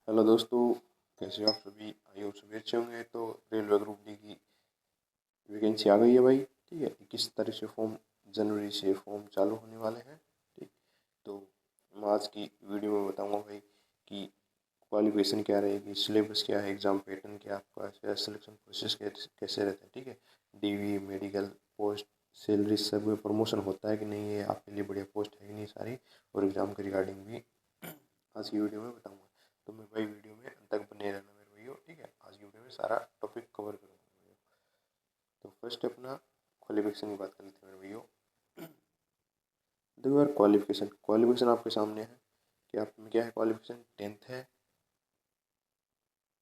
Hello दोस्तों, कैसे हो आप सभी। आई होप सभी अच्छे होंगे। तो रेलवे ग्रुप डी की वैकेंसी आ गई है भाई। ठीक है, 21 तारीख से फॉर्म, जनवरी से फॉर्म चालू होने वाले हैं। ठीक, तो मैं आज की वीडियो में बताऊंगा भाई कि क्वालिफिकेशन क्या रहेगी, सिलेबस क्या है, एग्ज़ाम पैटर्न क्या आपका, सिलेक्शन प्रोसेस कैसे रहता है। ठीक है, डीवी, मेडिकल, पोस्ट, सैलरी, सब में प्रमोशन होता है कि नहीं, ये आपके लिए बढ़िया पोस्ट है कि नहीं सारी, और एग्ज़ाम के रिगार्डिंग भी आज की वीडियो में बताऊंगा। तो मैं भाई वीडियो में अंत तक बने रहना मेरे भैया। ठीक है, आज की वीडियो में सारा टॉपिक कवर करूँगा। तो फर्स्ट अपना क्वालिफिकेशन की बात कर लेते हैं मेरे भैया। देखो यार, क्वालिफिकेशन क्वालिफिकेशन आपके सामने है कि आप में क्या है। क्वालिफिकेशन 10th है,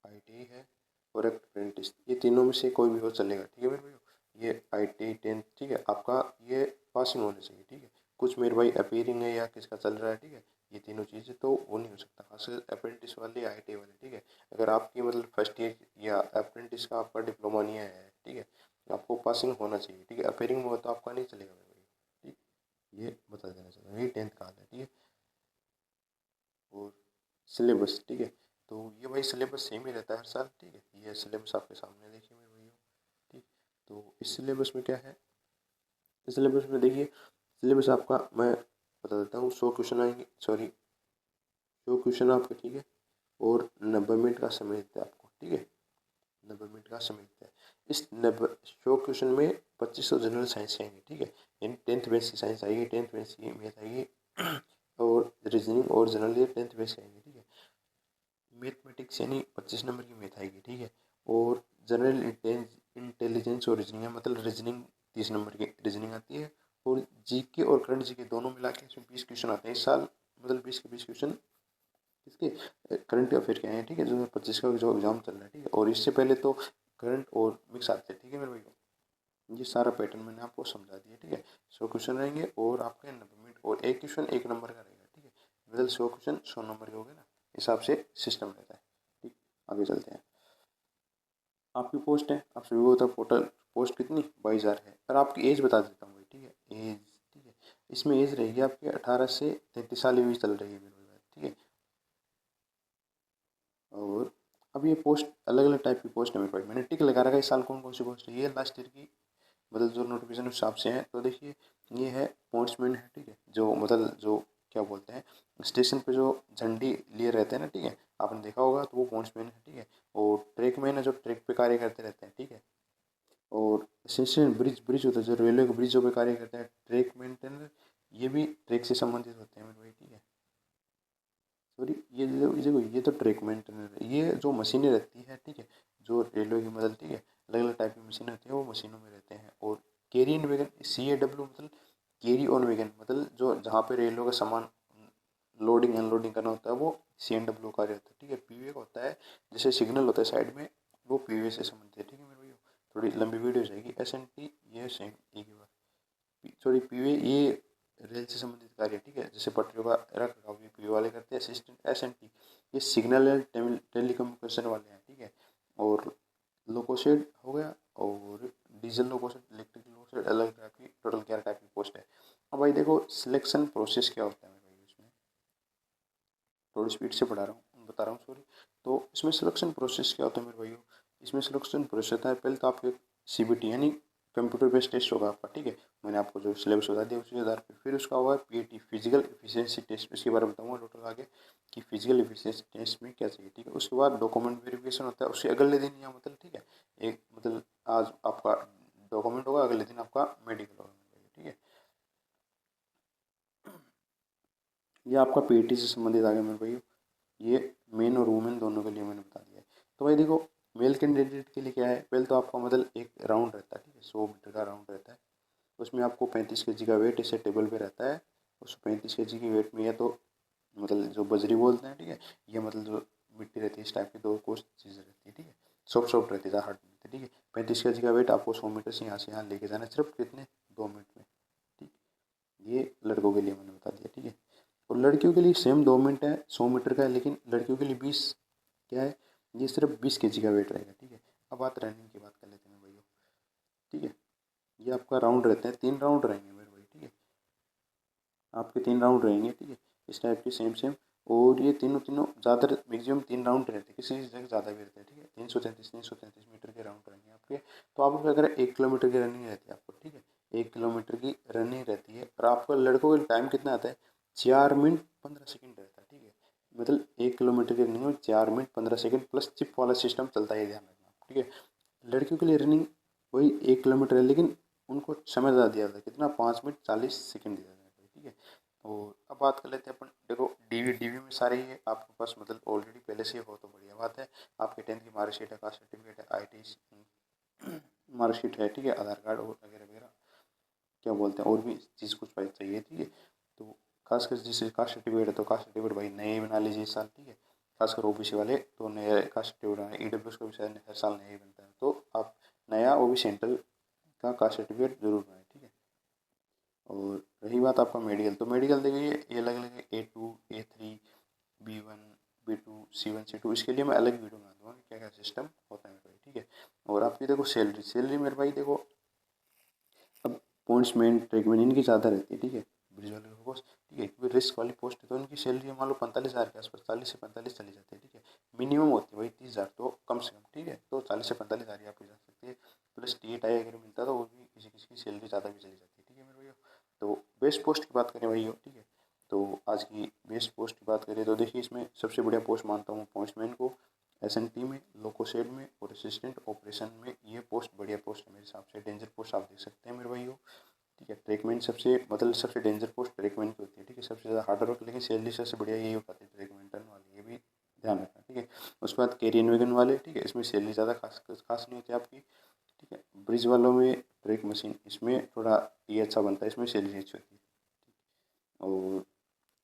ITI है और एक अप्रेंटिस, ये तीनों में से कोई भी हो चलेगा। ठीक है मेरे भैया, ये ITI 10th, ठीक है, आपका ये पासिंग होना चाहिए। ठीक है, कुछ मेरे भाई अपीयरिंग है या किसका चल रहा है। ठीक है, ये तीनों चीज़ें तो वो नहीं हो सकता, खासकर अप्रेंटिस वाले, ITI वाले। ठीक है, अगर आपकी मतलब फर्स्ट ईयर या अप्रेंटिस का आपका डिप्लोमा नहीं आया है, ठीक है, तो आपको पासिंग होना चाहिए। ठीक है, अपीयरिंग में हो तो आपका नहीं चलेगा मेरे भैया। ठीक, ये बता देना चाहिए, ये 10th का हाल है। ठीक है, और सिलेबस, ठीक है, तो ये भाई सिलेबस सेम ही रहता है हर साल। ठीक है, ये सिलेबस आपके सामने देखिए मेरे भैया। ठीक, तो इस सिलेबस में क्या है, इस सिलेबस में देखिए, सिलेबस आपका मैं बता देता हूँ। 100 क्वेश्चन आएंगे, सॉरी 100 क्वेश्चन आपके। ठीक है, और 90 मिनट का समय देता है आपको। ठीक है, 90 मिनट का समय देता है। इस 100 क्वेश्चन में 2500 जनरल साइंस के आएंगे। ठीक है, यानी 10th बेस की साइंस आएगी, 10th बेस की मैथ आएगी और रीजनिंग और जनरल ये 10th बेस के आएंगे। ठीक है, मैथमेटिक्स यानी 25 नंबर की मैथ आएगी। ठीक है, और जनरल इंटेलिजेंस और रीजनिंग है, मतलब रीजनिंग 30 नंबर की रीजनिंग आती है। और जीके और करंट जीके दोनों मिला के इसमें 20 क्वेश्चन आते हैं इस साल, मतलब 20 के 20 क्वेश्चन इसके करंट अफेयर के हैं। ठीक है, 2025 का जो एग्जाम चल रहा है। ठीक है, और इससे पहले तो करंट और मिक्स आते थे। ठीक है मेरे भाई, ये सारा पैटर्न मैंने आपको समझा दिया। ठीक है, 100 क्वेश्चन रहेंगे और आपके 90 मिनट, और एक क्वेश्चन 1 नंबर का रहेगा। ठीक है, मतलब 100 क्वेश्चन 100 नंबर के हो गए ना, हिसाब से सिस्टम रहता है। ठीक, आगे चलते हैं। आपकी पोस्ट है, आप सभी को होता है पोर्टल, पोस्ट कितनी 22,000 है। और आपकी एज बता देता हूँ भाई। ठीक है, एज, ठीक है, इसमें एज रहेगी आपकी 18 से 33 साल भी चल रही है मेरे भाई। ठीक है, और अब ये पोस्ट अलग अलग टाइप की पोस्ट है मेरे भाई, मैंने टिक लगा रखा है इस साल कौन कौन सी पोस्ट है। ये लास्ट ईयर की मतलब जो नोटिफिकेशन उस हिसाब से है। तो देखिए, ये है पोस्टमैन है। ठीक है, जो मतलब जो क्या बोलते हैं, स्टेशन पे जो झंडी लिए रहते हैं ना। ठीक है, आपने देखा होगा, तो वो पोस्टमैन है। ठीक है, और ट्रैकमैन है, जो ट्रैक पे कार्य करते रहते हैं। ठीक है, और स्टेशन ब्रिज ब्रिज होता है, जो रेलवे के ब्रिजों पे कार्य करते हैं, ट्रैक मेंटेनर, ये भी ट्रैक से संबंधित होते हैं मेरे भाई। ठीक है, सॉरी, ये तो ट्रैक मेंटेनर, ये जो मशीनें रहती है। ठीक है, जो रेलवे की मदद, ठीक है, अलग अलग टाइप की मशीनें होती हैं, वो मशीनों में रहते हैं। और कैरी एंड वैगन, CAW मतलब कैरी ऑन वैगन, मतलब जो जहाँ पे रेलवे का सामान लोडिंग अनलोडिंग करना होता है, वो CNW का रहता है। ठीक है, PVA का होता है, जैसे सिग्नल होता है साइड में, वो PVA से संबंधित है। ठीक है मेरे भैया, थोड़ी लंबी वीडियो जाएगी। SNT, ये सेम एक ही बात। सॉरी, PVA ये रेल से संबंधित कार्य है। ठीक है, जैसे पटरियों का रख रखाव भी PVA वाले करते हैं। असिस्टेंट SNT, ये सिग्नल एंड टेलीकम्युनिकेशन वाले हैं। ठीक है, और लोकोशेड हो गया, और डीजल लोकोशेड, इलेक्ट्रिक लोकोशेड, अलग टाइप की, टोटल 11 टाइप की पोस्ट है। अब भाई देखो, सिलेक्शन प्रोसेस क्या होता है मेरे भाई इसमें, थोड़ी स्पीड से पढ़ा रहा हूँ, बता रहा हूँ, सॉरी। तो इसमें सिलेक्शन प्रोसेस क्या होता है मेरे भाइयों, इसमें सिलेक्शन प्रोसेस होता है, पहले तो आपके CBT यानी कंप्यूटर बेस्ड टेस्ट होगा आपका। ठीक है, मैंने आपको जो सिलेबस बता दिया उसी आधार पर फिर उसका होगा PAT, फिजिकल एफिशिएंसी टेस्ट, इसके बारे में बताऊंगा टोटल आगे कि फिजिकल एफिशिएंसी टेस्ट में क्या चाहिए। ठीक है, उसके बाद डॉक्यूमेंट वेरिफिकेशन होता है, उसके अगले दिन या मतलब, ठीक है, एक मतलब आज आपका डॉक्यूमेंट होगा, अगले दिन आपका मेडिकल होगा। ठीक है, ये आपका PAT से संबंधित आ गया मेरे भाई। ये मेन और वुमेन दोनों के लिए मैंने बता दिया है। तो भाई देखो, मेल कैंडिडेट के लिए क्या है, पहले तो आपका मतलब एक राउंड रहता है। ठीक है, 100 मीटर का राउंड रहता है, उसमें आपको 35 kg का वेट ऐसे टेबल पे रहता है। उस 35 kg की वेट में या तो मतलब जो बजरी बोलते हैं। ठीक है, ये मतलब जो मिट्टी रहती है, इस टाइप की दो कुछ चीज़ें रहती है। ठीक है, सॉफ्ट सॉफ्ट रहती है, ज़्यादा हार्ड नहीं रहती। ठीक है, 35 kg का वेट आपको 100 मीटर से यहाँ लेके जाना है, सिर्फ कितने, 2 मिनट में। ठीक, ये लड़कों के लिए मैंने बता दिया। ठीक है, और लड़कियों के लिए सेम 2 मिनट है, 100 मीटर का है, लेकिन लड़कियों के लिए 20 क्या है, ये सिर्फ 20 kg का वेट रहेगा। ठीक है, अब बात रनिंग की बात कर लेते हैं भैया। ठीक है, ये आपका राउंड रहते हैं, 3 राउंड रहेंगे मेरे भाई। ठीक है, आपके 3 राउंड रहेंगे। ठीक है, इस टाइप के सेम सेम। और ये तीनों तीनों ज़्यादा मैक्सिमम 3 राउंड रहते हैं, किसी जगह ज़्यादा भी रहते हैं, ठीक है। 333 मीटर के राउंड रहेंगे आपके। तो आप अगर 1 किलोमीटर की रनिंग रहती है आपको, ठीक है, 1 किलोमीटर की रनिंग रहती है और आपका लड़कों का टाइम कितना आता है, 4 मिनट 15 सेकंड रहता है, ठीक है। मतलब 1 किलोमीटर की रनिंग में 4 मिनट 15 सेकंड प्लस चिप वाला सिस्टम चलता है, ध्यान रखना, ठीक है। लड़कियों के लिए रनिंग वही 1 किलोमीटर है, लेकिन उनको समय ज़्यादा दिया जाता है, कितना, 5 मिनट 40 सेकंड दिया जाता है, ठीक है। और अब बात कर लेते हैं अपन, देखो डीवी में सारे ही है आपके पास, मतलब ऑलरेडी पहले से हो तो बढ़िया बात है। आपके 10th की मार्कशीट है, कास्ट सर्टिफिकेट है, IT मार्कशीट है, ठीक है, आधार कार्ड और वगैरह वगैरह, क्या बोलते हैं, और भी चीज़ कुछ भाई चाहिए, ठीक है। तो खासकर जिसे कास्ट सर्टिफिकेट है तो कास्ट सर्टिफिकेट भाई नए बना लीजिए इस साल, ठीक है। खासकर ओबीसी वाले तो नया कास्ट सर्टिफिकेट बनाए, ईडब्ल्यूएस का भी शायद हर साल नया ही बनता है, तो आप नया वो भी सेंट्रल का कास्ट सर्टिफिकेट जरूर बनाए, ठीक है। और रही बात आपका मेडिकल, तो मेडिकल देखिए ये अलग अलग है, A2 A3 B1 B2 C1 C2, इसके लिए मैं अलग वीडियो बना दूंगा कि क्या क्या सिस्टम होता है मेरे भाई, ठीक है। और आपकी देखो सैलरी मेरे भाई देखो, अब पॉइंट्समैन ट्रेकमैन इनकी ज़्यादा रहती है, ठीक है, ब्रिज वाले को पोस्ट, ठीक है, क्योंकि रिस्क वाली पोस्ट है तो इनकी सैलरी मान लो 45,000 के आसपास, 40 से 45 चली जाती है, ठीक है। मिनिमम होती है भाई 30,000, तो कम से कम, ठीक है, तो 40 से 45,000 आपकी जा सकती है। प्लस टी अगर मिलता है तो वो भी किसी किसी की सैलरी ज़्यादा भी चली जाती है, ठीक है मेरे भैया। तो बेस्ट पोस्ट की बात करें भैया, ठीक है, तो आज की बेस्ट पोस्ट की बात करें तो देखिए इसमें सबसे बढ़िया पोस्ट मानता हूँ पॉइंट्समैन को, SNT में, लोकोसेड में और असिस्टेंट ऑपरेशन में, ये पोस्ट बढ़िया पोस्ट है मेरे हिसाब से, डेंजर पोस्ट आप देख सकते हैं मेरे भाइयों, ठीक है। ट्रेकमैन सबसे मतलब सबसे डेंजर पोस्ट ट्रेकमैन की होती है, ठीक है, सबसे ज़्यादा हार्ड वर्क, लेकिन सैलरी सबसे बढ़िया यही हो पाती है ट्रेकमैन वाली, ये भी ध्यान रखना, ठीक है। उसके बाद कैरियन वैगन वाले, ठीक है, इसमें सैलरी ज़्यादा खास नहीं होती आपकी, ठीक है। ब्रिज वालों में ट्रैक मशीन, इसमें थोड़ा ये अच्छा बनता है, इसमें सैलरी अच्छी होती है। और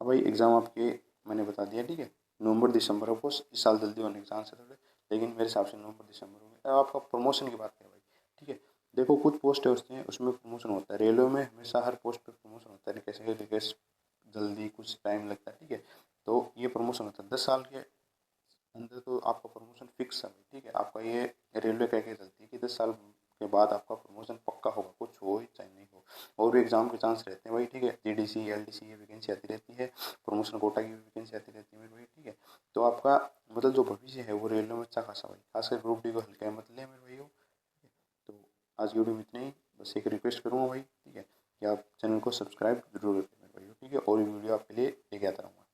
अब भाई एग्ज़ाम आपके मैंने बता दिया, ठीक है, नवंबर दिसंबर, ऑफ कोर्स इस साल जल्दी होने के चांस है थोड़े, लेकिन मेरे हिसाब से नवंबर दिसंबर में। अब आपका प्रमोशन की बात करें भाई, ठीक है, देखो कुछ पोस्ट होते हैं उसमें प्रमोशन होता है, रेलवे में हमेशा हर पोस्ट पे प्रमोशन होता है, कैसे कैसे जल्दी कुछ टाइम लगता है, ठीक है। तो ये प्रमोशन होता है 10 साल के अंदर, तो आपका प्रमोशन फिक्स है, ठीक है। आपका ये रेलवे कह के चलती है कि 10 साल के बाद आपका प्रमोशन पक्का होगा, कुछ हो ही चाहे नहीं हो। और भी एग्जाम के चांस रहते हैं भाई, ठीक है, GDC LDC ये वैकेंसी आती रहती है, प्रमोशन कोटा की भी वैकेंसी आती रहती है मेरे भाई, ठीक है। तो आपका मतलब जो भविष्य है वो रेलवे में अच्छा खासा भाई, खासकर ग्रुप डी को हल्का मत ले मेरे भाई, तो आज की वीडियो में इतना ही, बस एक रिक्वेस्ट करूँगा भाई, ठीक है, कि आप चैनल को सब्सक्राइब जरूर करें मेरे भाई, ठीक है, और भी वीडियो आपके लिए लेके आता रहूँगा।